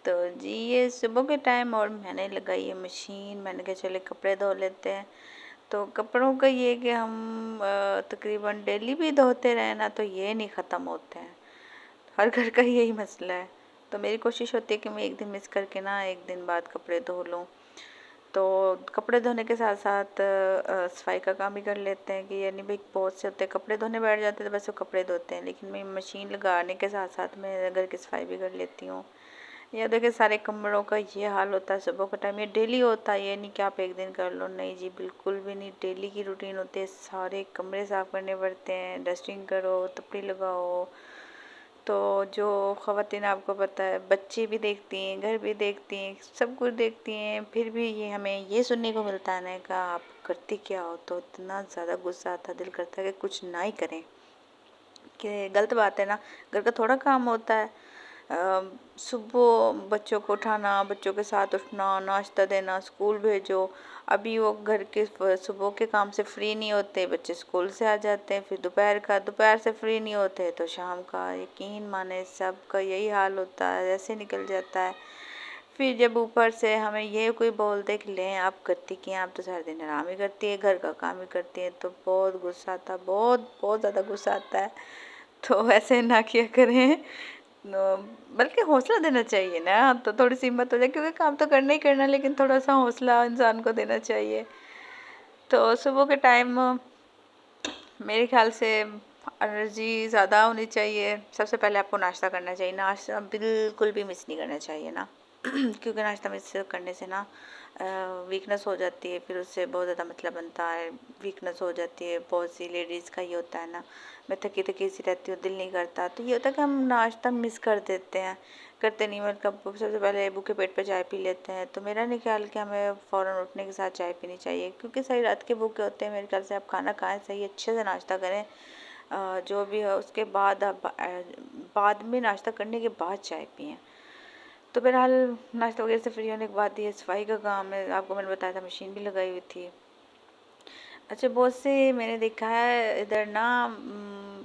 तो जी ये सुबह के टाइम और मैंने लगाई है मशीन। मैंने कहा चले कपड़े धो लेते हैं। तो कपड़ों का ये कि हम तकरीबन डेली भी धोते रहे ना तो ये नहीं ख़त्म होते हैं। हर घर का यही मसला है। तो मेरी कोशिश होती है कि मैं एक दिन मिस करके ना एक दिन बाद कपड़े धो लूँ। तो कपड़े धोने के साथ साथ सफाई का काम भी कर लेते हैं कि यानी भाई बहुत से होते हैं कपड़े धोने बैठ जाते हैं तो बस वो कपड़े धोते हैं, लेकिन मैं मशीन लगाने के साथ साथ मैं घर की सफाई भी कर लेती हूँ। या देखिए सारे कमरों का ये हाल होता है सुबह का टाइम, ये डेली होता है, ये नहीं कि आप एक दिन कर लो, नहीं जी बिल्कुल भी नहीं। डेली की रूटीन होती है, सारे कमरे साफ़ करने पड़ते हैं, डस्टिंग करो, तपड़ी लगाओ। तो जो ख़वातीन आपको पता है बच्चे भी देखती हैं, घर भी देखती हैं, सब कुछ देखती हैं, फिर भी ये हमें ये सुनने को मिलता है ना कि आप करती क्या हो, तो इतना ज़्यादा गुस्सा आता है, दिल करता है कि कुछ ना ही करें। कि गलत बात है ना, घर का थोड़ा काम होता है। सुबह बच्चों को उठाना, बच्चों के साथ उठना, नाश्ता देना, स्कूल भेजो। अभी वो घर के सुबह के काम से फ्री नहीं होते, बच्चे स्कूल से आ जाते हैं, फिर दोपहर से फ्री नहीं होते तो शाम का, यकीन माने सबका यही हाल होता है, ऐसे निकल जाता है। फिर जब ऊपर से हमें ये कोई बोल दे कि लें आप करती क्या, आप तो सारा दिन आराम ही करती है, घर का काम ही करती है, तो बहुत गुस्सा आता है, बहुत बहुत ज़्यादा गुस्सा आता है। तो ऐसे ना किया करें। बल्कि हौसला देना चाहिए ना, तो थोड़ी सी हिम्मत हो जाए, क्योंकि काम तो करना ही करना, लेकिन थोड़ा सा हौसला इंसान को देना चाहिए। तो सुबह के टाइम मेरे ख्याल से एनर्जी ज़्यादा होनी चाहिए। सबसे पहले आपको नाश्ता करना चाहिए, नाश्ता बिल्कुल भी मिस नहीं करना चाहिए ना। क्योंकि नाश्ता मिस करने से ना वीकनेस हो जाती है, फिर उससे बहुत ज़्यादा मतलब बनता है, वीकनेस हो जाती है। बहुत सी लेडीज़ का ये होता है ना, मैं थकी थकी सी रहती हूँ, दिल नहीं करता, तो ये होता है कि हम नाश्ता मिस कर देते हैं, करते नहीं, मतलब सबसे पहले भूखे पेट पे चाय पी लेते हैं। तो मेरा नहीं ख्याल कि हमें फ़ौरन उठने के साथ चाय पीनी चाहिए, क्योंकि सारी रात के भूखे होते हैं। मेरे ख्याल से आप खाना खाएं, सही अच्छे से नाश्ता करें, जो भी है उसके बाद आप बाद में नाश्ता करने के बाद चाय पिएं। तो बहरहाल नाश्ता वगैरह से फ्री होने के बाद ये सफाई का काम है, आपको मैंने बताया था मशीन भी लगाई हुई थी। अच्छा बहुत से मैंने देखा है इधर ना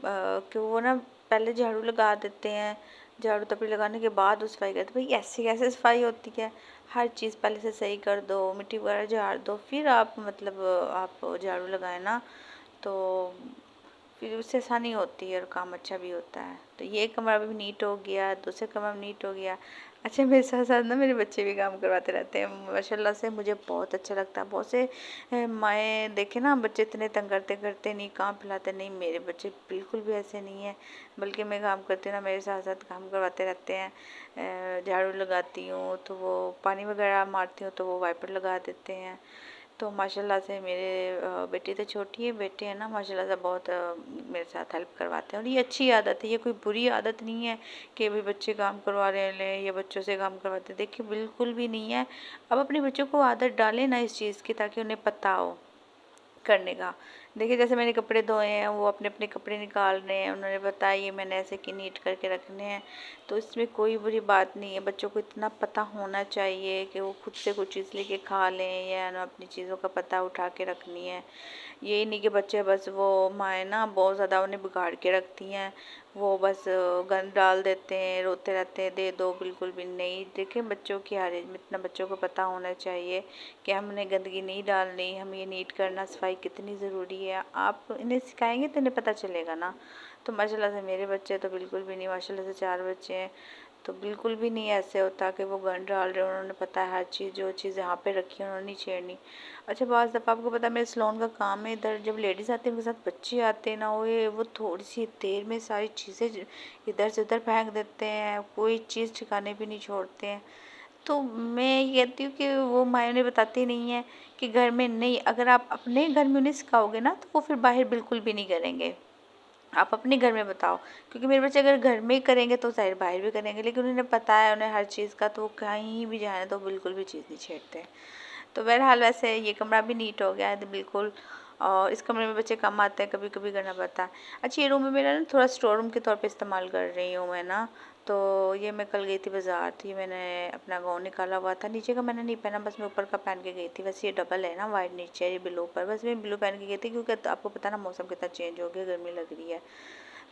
कि वो ना पहले झाड़ू लगा देते हैं, झाड़ू तपड़ी लगाने के बाद वो सफाई करते। भाई ऐसे कैसे सफाई होती है? हर चीज़ पहले से सही कर दो, मिट्टी वगैरह झाड़ दो, फिर आप मतलब आप झाड़ू लगाए ना, तो फिर उससे आसानी होती है और काम अच्छा भी होता है। तो ये कमरा भी नीट हो गया, दूसरे कमरा भी नीट हो गया। अच्छा मेरे साथ साथ ना मेरे बच्चे भी काम करवाते रहते हैं, माशाल्लाह से मुझे बहुत अच्छा लगता है। बहुत से माएँ देखे ना, बच्चे इतने तंग करते करते नहीं, काम पिलाते नहीं, मेरे बच्चे बिल्कुल भी ऐसे नहीं है। बल्कि मैं काम करती हूँ ना, मेरे साथ साथ काम करवाते रहते हैं। झाड़ू लगाती हूँ तो वो पानी वगैरह मारती हूँ तो वो वाइपर लगा देते हैं। तो माशाल्लाह से मेरे बेटी तो छोटी है, बेटे हैं ना माशाल्लाह से बहुत मेरे साथ हेल्प करवाते हैं। और ये अच्छी आदत है, ये कोई बुरी आदत नहीं है कि भाई बच्चे काम करवा रहे हैं या बच्चों से काम करवाते हैं। देखिए बिल्कुल भी नहीं है। अब अपने बच्चों को आदत डालें ना इस चीज़ की, ताकि उन्हें पता हो करने का। देखिए जैसे मैंने कपड़े धोए हैं, वो अपने अपने कपड़े निकाल रहे हैं, उन्होंने बताया ये मैंने ऐसे कि नीट करके रखने हैं। तो इसमें कोई बुरी बात नहीं है, बच्चों को इतना पता होना चाहिए कि वो खुद से कुछ चीज़ लेके खा लें या ना अपनी चीज़ों का पता उठा के रखनी है। यही नहीं कि बच्चे बस वो माएँ ना बहुत ज़्यादा उन्हें बिगाड़ के रखती हैं, वो बस गंद डाल देते हैं, रोते रहते हैं दे दो, बिल्कुल भी नहीं। देखें बच्चों की हर एज में इतना बच्चों को पता होना चाहिए कि हमने गंदगी नहीं डालनी, हमें ये नीट करना, सफाई कितनी ज़रूरी है। आप इन्हें सिखाएंगे तो इन्हें पता चलेगा ना। तो माशाल्लाह से मेरे बच्चे तो बिल्कुल भी नहीं, माशाल्लाह से 4 बच्चे हैं, तो बिल्कुल भी नहीं ऐसे होता कि वो गंद डाल रहे हैं। उन्होंने पता है हर चीज़, जो चीज़ यहाँ पे रखी है उन्होंने नहीं छेड़नी। अच्छा बाज़ दफ़ा आपको पता है मेरे सलोन का काम है, इधर जब लेडीज़ आती हैं उनके साथ बच्चे आते हैं ना, वो थोड़ी सी देर में सारी चीज़ें इधर से उधर फेंक देते हैं, कोई चीज़ ठिकाने भी नहीं छोड़ते हैं। तो मैं ये कहती हूँ कि वो माँ उन्हें बताती नहीं है कि घर में नहीं, अगर आप अपने घर में उन्हें सिखाओगे ना तो वो फिर बाहर बिल्कुल भी नहीं करेंगे। आप अपने घर में बताओ, क्योंकि मेरे बच्चे अगर घर में ही करेंगे तो ज़ाहिर बाहर भी करेंगे, लेकिन उन्हें पता है उन्हें हर चीज़ का, तो वो कहीं भी जाए तो बिल्कुल भी चीज़ नहीं छेड़ते। तो बहरहाल वैसे ये कमरा भी नीट हो गया है तो बिल्कुल। और इस कमरे में बच्चे कम आते हैं, कभी कभी करना पड़ता है। अच्छा ये रूम में मेरा ना थोड़ा स्टोर रूम के तौर पे इस्तेमाल कर रही हूँ मैं ना। तो ये मैं कल गई थी बाज़ार, तो ये मैंने अपना गाउन निकाला हुआ था, नीचे का मैंने नहीं पहना, बस मैं ऊपर का पहन के गई थी। वैसे ये डबल है ना, वाइट नीचे ये ब्लू ऊपर, बस मैं ब्लू पहन के गई थी क्योंकि तो आपको पता ना मौसम कितना चेंज हो गया, गर्मी लग रही है।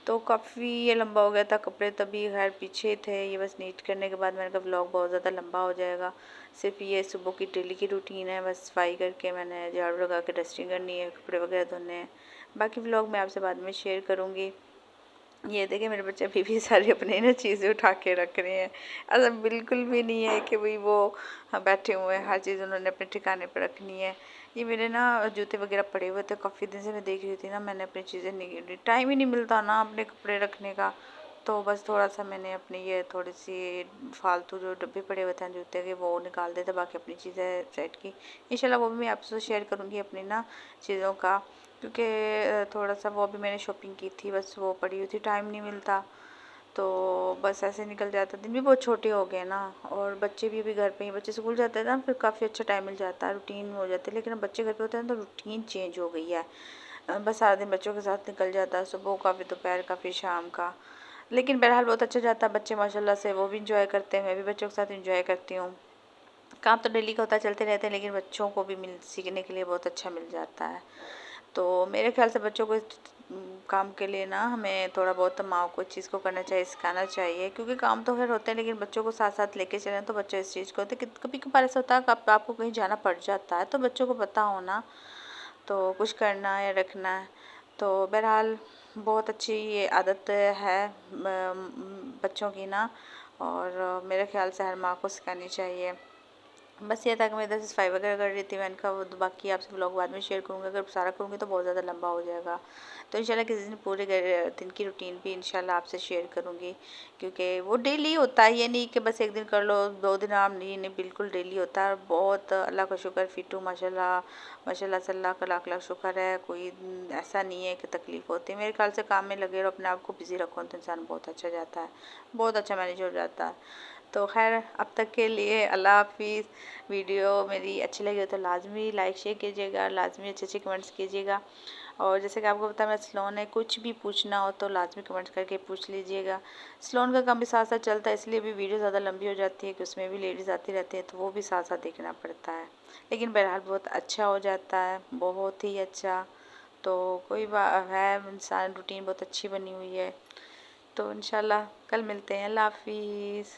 तो काफ़ी ये लंबा हो गया था कपड़े, तभी खैर पीछे थे, ये बस नीट करने के बाद मैंने कहा व्लॉग बहुत ज़्यादा लंबा हो जाएगा। सिर्फ ये सुबह की डेली की रूटीन है, बस सफाई करके मैंने झाड़ू लगा के डस्टिंग करनी है, कपड़े वगैरह धोने हैं। बाकी व्लॉग मैं आपसे बाद में शेयर करूँगी। ये देखिए मेरे बच्चे अभी भी सारी अपनी ना चीज़ें उठा के रख रहे हैं। ऐसा बिल्कुल भी नहीं है कि भाई वो बैठे हुए हैं, हर चीज़ उन्होंने अपने ठिकाने पर रखनी है। ये मेरे ना जूते वगैरह पड़े हुए थे, काफ़ी दिन से मैं देख रही थी ना, मैंने अपनी चीज़ें नहीं, टाइम ही नहीं मिलता ना अपने कपड़े रखने का। तो बस थोड़ा सा मैंने अपनी ये थोड़ी सी फालतू जो डब्बे पड़े हुए थे जूते के वो निकाल देते, बाकी अपनी चीज़ें सेट की। इंशाल्लाह वो भी मैं आपसे शेयर करूँगी अपनी ना चीज़ों का, क्योंकि थोड़ा सा वो भी मैंने शॉपिंग की थी, बस वो पड़ी हुई थी, टाइम नहीं मिलता। तो बस ऐसे निकल जाता, दिन भी बहुत छोटे हो गए ना, और बच्चे भी अभी घर पे ही, बच्चे स्कूल जाते हैं ना फिर काफ़ी अच्छा टाइम मिल जाता है, रूटीन में हो जाते हैं। लेकिन अब बच्चे घर पे होते हैं तो रूटीन चेंज हो गई है। बस सारा दिन बच्चों के साथ निकल जाता है, सुबह का फिर दोपहर का फिर शाम का। लेकिन बहरहाल बहुत अच्छा जाता है, बच्चे माशाल्लाह से वो भी इंजॉय करते हैं, मैं भी बच्चों के साथ इंजॉय करती हूँ। काम तो डेली का होता है, चलते रहते हैं, लेकिन बच्चों को भी मिल सीखने के लिए बहुत अच्छा मिल जाता है। तो मेरे ख्याल से बच्चों को काम के लिए ना हमें थोड़ा बहुत माँ को इस चीज़ को करना चाहिए, सिखाना चाहिए, क्योंकि काम तो खैर होते हैं लेकिन बच्चों को साथ साथ लेके चलें तो बच्चे इस चीज़ को होते हैं। कभी कभार ऐसा होता है कि आपको कहीं जाना पड़ जाता है तो बच्चों को पता होना, तो कुछ करना या रखना है। तो बहरहाल बहुत अच्छी ये आदत है बच्चों की ना, और मेरे ख्याल से हर माँ को सिखानी चाहिए। बस ये था कि मैं इधर से सफाई वगैरह कर रही थी, मैंने कहा वो तो बाकी आपसे ब्लॉग बाद में शेयर करूँगी, अगर सारा करूँगी तो बहुत ज़्यादा लंबा हो जाएगा। तो इंशाल्लाह किसी दिन पूरे दिन की रूटीन भी इंशाल्लाह आपसे शेयर करूँगी, क्योंकि वो डेली होता है, ये नहीं कि बस एक दिन कर लो 2 दिन आराम, नहीं नहीं, बिल्कुल डेली होता है। बहुत अल्लाह का शुक्र, फिटू माशाल्लाह, माशाल्लाह से अल्लाह का लाख लाख शुक्र है। कोई ऐसा नहीं है कि तकलीफ़ होती है। मेरे ख्याल से काम में लगे रहो, अपने आप को बिज़ी रखो तो इंसान बहुत अच्छा जाता है, बहुत अच्छा मैनेज हो जाता है। तो खैर अब तक के लिए अल्लाह हाफिज़। वीडियो मेरी अच्छी लगी हो तो लाजमी लाइक शेयर कीजिएगा, लाजमी अच्छे अच्छे कमेंट्स कीजिएगा। और जैसे कि आपको पता है मैं सलोन है, कुछ भी पूछना हो तो लाजमी कमेंट करके पूछ लीजिएगा। सलोन का काम भी साथ साथ चलता है, इसलिए भी वीडियो ज़्यादा लंबी हो जाती है कि उसमें भी लेडीज़ आती रहती है, तो वो भी साथ साथ देखना पड़ता है। लेकिन बहरहाल बहुत अच्छा हो जाता है, बहुत ही अच्छा। तो कोई बात है, इंसान रूटीन बहुत अच्छी बनी हुई है। तो इंशाल्लाह कल मिलते हैं, अल्लाह हाफिज़।